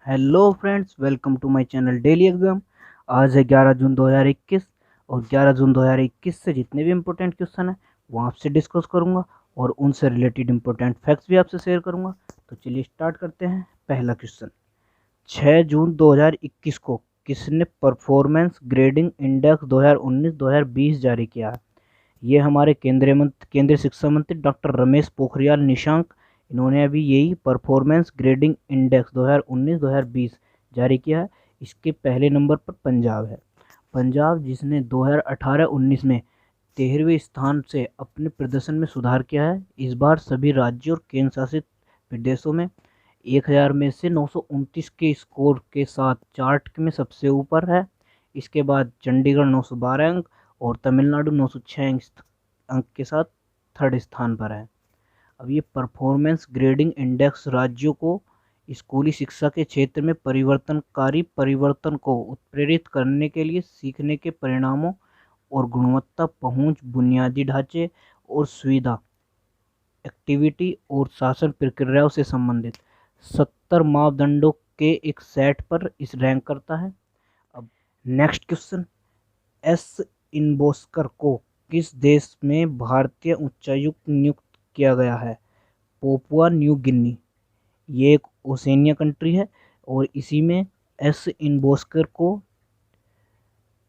Hello friends, welcome to my channel daily exam. आज है 11 जून 2021 और 11 जून 2021 से जितने भी इम्पोर्टेंट क्वेश्चन हैं वो आपसे डिस्कस करूंगा और उनसे रिलेटेड इम्पोर्टेंट फैक्ट्स भी आपसे शेयर करूंगा। तो चलिए स्टार्ट करते हैं। पहला क्वेश्चन, 6 जून 2021 को किसने परफॉर्मेंस ग्रेडिंग इंडेक्स 2019-2020 जारी किया है? ये हमारे केंद्रीय शिक्षा मंत्री डॉक्टर रमेश पोखरियाल निशंक, इन्होंने अभी यही परफॉर्मेंस ग्रेडिंग इंडेक्स 2019-2020 जारी किया है। इसके पहले नंबर पर पंजाब है। पंजाब जिसने 2018-19 में 13वें स्थान से अपने प्रदर्शन में सुधार किया है, इस बार सभी राज्यों और केंद्र शासित प्रदेशों में 1000 में से 929 के स्कोर के साथ चार्ट में सबसे ऊपर है। इसके बाद चंडीगढ़ 912 अंक और तमिलनाडु 906 अंक के साथ थर्ड स्थान पर है। अब ये परफॉर्मेंस ग्रेडिंग इंडेक्स राज्यों को स्कूली शिक्षा के क्षेत्र में परिवर्तनकारी परिवर्तन को उत्प्रेरित करने के लिए सीखने के परिणामों और गुणवत्ता, पहुंच, बुनियादी ढांचे और सुविधा, एक्टिविटी और शासन प्रक्रियाओं से संबंधित 70 मापदंडों के एक सेट पर इस रैंक करता है। अब नेक्स्ट क्वेश्चन, एस इनबोस्कर को किस देश में भारतीय उच्चायुक्त नियुक्त किया गया है? पोपुआ न्यू गिनी, ये एक ओसेनिया कंट्री है और इसी में एस इनबोस्कर को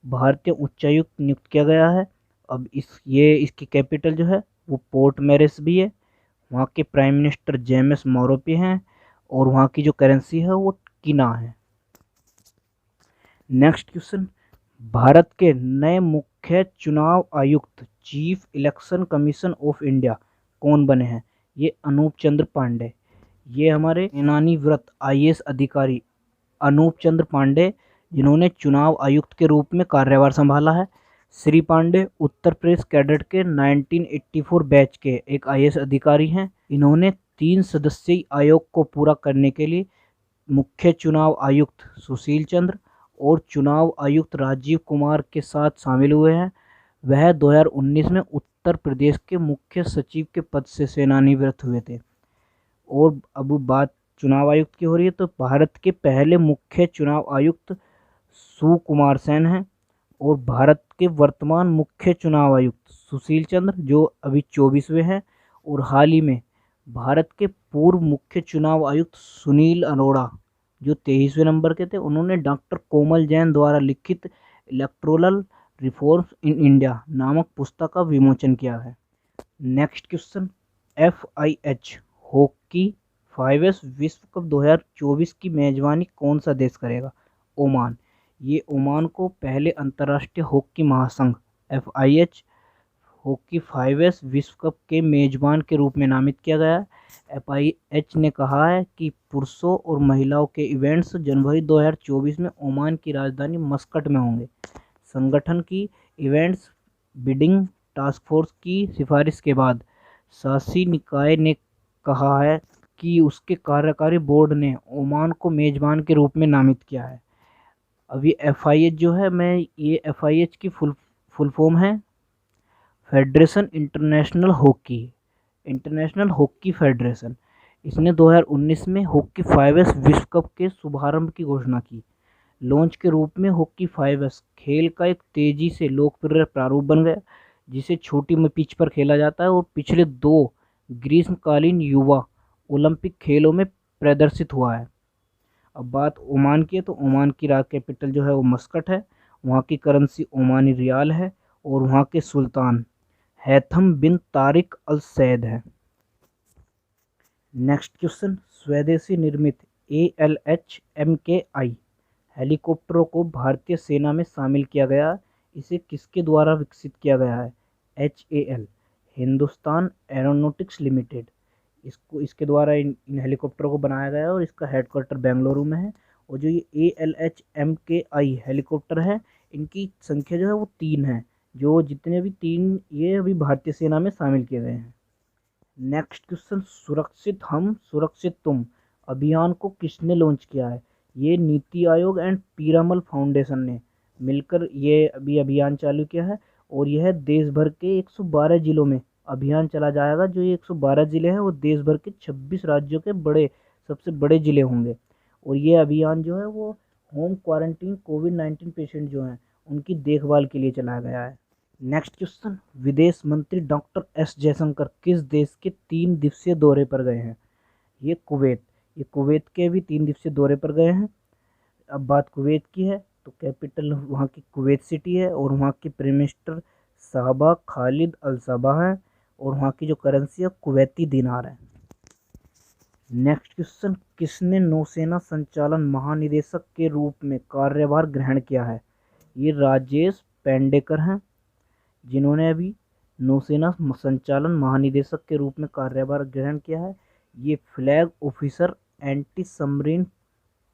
भारतीय उच्चायुक्त नियुक्त किया गया है। अब इसकी कैपिटल जो है वो पोर्ट मैरिस भी है। वहाँ के प्राइम मिनिस्टर जेम्स मोरोपी हैं और वहाँ की जो करेंसी है वो किना है। नेक्स्ट क्वेश्चन, भारत के नए मुख्य चुनाव आयुक्त chief election commission of India कौन बने हैं? ये अनूप चंद्र पांडे। ये हमारे सेनानीव्रत आईएएस अधिकारी अनूप चंद्र पांडे, जिन्होंने चुनाव आयुक्त के रूप में कार्यभार संभाला है। श्री पांडे उत्तर प्रदेश कैडेट के 1984 बैच के एक आईएएस अधिकारी हैं। इन्होंने 3 सदस्यीय आयोग को पूरा करने के लिए मुख्य चुनाव आयुक्त सुशील चंद्र और चुनाव आयुक्त राजीव कुमार के साथ शामिल हुए हैं। वह 2019 में उत्तर प्रदेश के मुख्य सचिव के पद से सेवानिवृत्त हुए थे। और अब बात चुनाव आयुक्त की हो रही है तो भारत के पहले मुख्य चुनाव आयुक्त सुकुमार सेन हैं और भारत के वर्तमान मुख्य चुनाव आयुक्त सुशील चंद्र जो अभी 24वें हैं। और हाल ही में भारत के पूर्व मुख्य चुनाव आयुक्त सुनील अरोड़ा जो 23वें नंबर के थे, उन्होंने डॉक्टर कोमल जैन द्वारा लिखित इलेक्टोरल रिफॉर्म्स इन इंडिया नामक पुस्तक का विमोचन किया है। Next question, FIH hockey 5S विश्व कप 2024 की मेजबानी कौन सा देश करेगा? ओमान। ये ओमान को पहले अंतर्राष्ट्रीय हॉकी महासंघ FIH हॉकी 5S विश्व कप के मेजबान के रूप में नामित किया गया है। FIH ने कहा है कि पुरुषों और महिलाओं के इवेंट्स जनवरी 2024 में ओमान की राजधानी मस्कट में होंगे। संगठन की इवेंट्स बिडिंग टास्क फोर्स की सिफारिश के बाद शासी निकाय ने कहा है कि उसके कार्यकारी बोर्ड ने ओमान को मेजबान के रूप में नामित किया है। अब ये FIH जो है, ये FIH की फुल फॉर्म है फेडरेशन इंटरनेशनल हॉकी फेडरेशन। इसने 2019 में हॉकी 5S विश्व कप के शुभारंभ की घोषणा की। लॉन्च के रूप में हॉकी 5S खेल का एक तेजी से लोकप्रिय प्रारूप बन गया जिसे छोटी पिच पर खेला जाता है और पिछले 2 ग्रीष्मकालीन युवा ओलंपिक खेलों में प्रदर्शित हुआ है। अब बात ओमान की है तो ओमान की कैपिटल जो है वो मस्कट है। वहाँ की करेंसी ओमानी रियाल है और वहाँ के सुल्तान हैथम बिन तारिक अल सैद है। नेक्स्ट क्वेश्चन, स्वदेशी निर्मित ALH MKI हेलीकॉप्टरों को भारतीय सेना में शामिल किया गया। इसे किसके द्वारा विकसित किया गया है? HAL हिंदुस्तान एरोनॉटिक्स लिमिटेड, इसके द्वारा इन हेलीकॉप्टरों को बनाया गया है और इसका हेडक्वार्टर बेंगलुरु में है। और जो ये ALH MKI हेलीकॉप्टर है, इनकी संख्या जो है वो 3 है। जो जितने भी 3 ये अभी भारतीय सेना में शामिल किए गए हैं। नेक्स्ट क्वेश्चन, सुरक्षित हम सुरक्षित तुम अभियान को किसने लॉन्च किया है? ये नीति आयोग एंड पीरामल फाउंडेशन ने मिलकर ये अभी अभियान चालू किया है और यह देश भर के 112 जिलों में अभियान चला जाएगा। जो ये 112 जिले हैं वो देश भर के 26 राज्यों के सबसे बड़े जिले होंगे और ये अभियान जो है वो होम क्वारंटीन कोविड-19 पेशेंट जो हैं उनकी देखभाल के लिए चलाया गया है। नेक्स्ट क्वेश्चन, विदेश मंत्री डॉक्टर एस जयशंकर किस देश के 3 दिवसीय दौरे पर गए हैं? ये कुवैत के भी 3 दिवसीय दौरे पर गए हैं। अब बात कुवैत की है तो कैपिटल वहाँ की कुवैत सिटी है और वहाँ के प्राइम मिनिस्टर साहबा खालिद अल साबा है और वहाँ की जो करेंसी है कुवैती दिनार है। नेक्स्ट क्वेश्चन, किसने नौसेना संचालन महानिदेशक के रूप में कार्यभार ग्रहण किया है? ये राजेश पेंडेकर हैं जिन्होंने अभी नौसेना संचालन महानिदेशक के रूप में कार्यभार ग्रहण किया है। ये flag officer anti submarine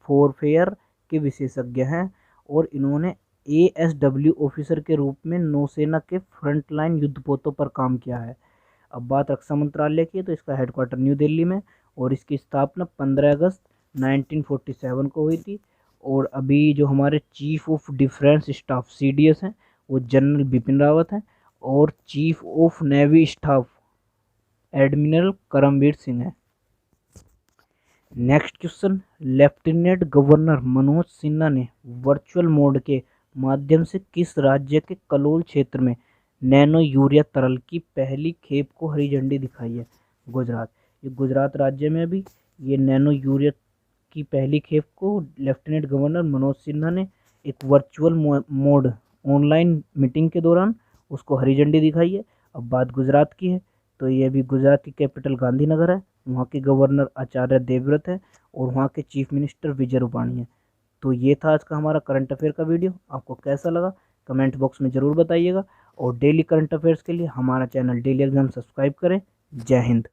warfare के विशेषज्ञ हैं और इन्होंने ASW ऑफिसर के रूप में नौसेना के फ्रंटलाइन युद्धपोतों पर काम किया है। अब बात रक्षा मंत्रालय की है तो इसका हेडक्वार्टर न्यू दिल्ली में और इसकी स्थापना 15 अगस्त 1947 को हुई थी। और अभी जो हमारे chief of defence staff CDS हैं वो जनरल बिपिन रावत हैं और chief of navy staff admiral Karambir Singh है। Next question, lieutenant governor Manoj Sinha ने वर्चुअल मोड के माध्यम से किस राज्य के कलोल क्षेत्र में नैनो यूरिया तरल की पहली खेप को हरी झंडी दिखाई है? गुजरात। ये गुजरात राज्य में भी ये नैनो यूरिया की पहली खेप को लेफ्टिनेंट गवर्नर मनोज सिन्हा ने एक वर्चुअल मोड ऑनलाइन मीटिंग के दौरान उसको हरी झंडी दिखाई है। अब बात गुजरात की है तो ये भी गुजरात की कैपिटल गांधीनगर है, वहाँ के गवर्नर आचार्य देवव्रत है और वहाँ के चीफ मिनिस्टर विजय रूपाणी है। तो ये था आज का हमारा करंट अफेयर का वीडियो। आपको कैसा लगा कमेंट बॉक्स में ज़रूर बताइएगा और डेली करंट अफेयर्स के लिए हमारा चैनल डेली एग्जाम सब्सक्राइब करें। जय हिंद।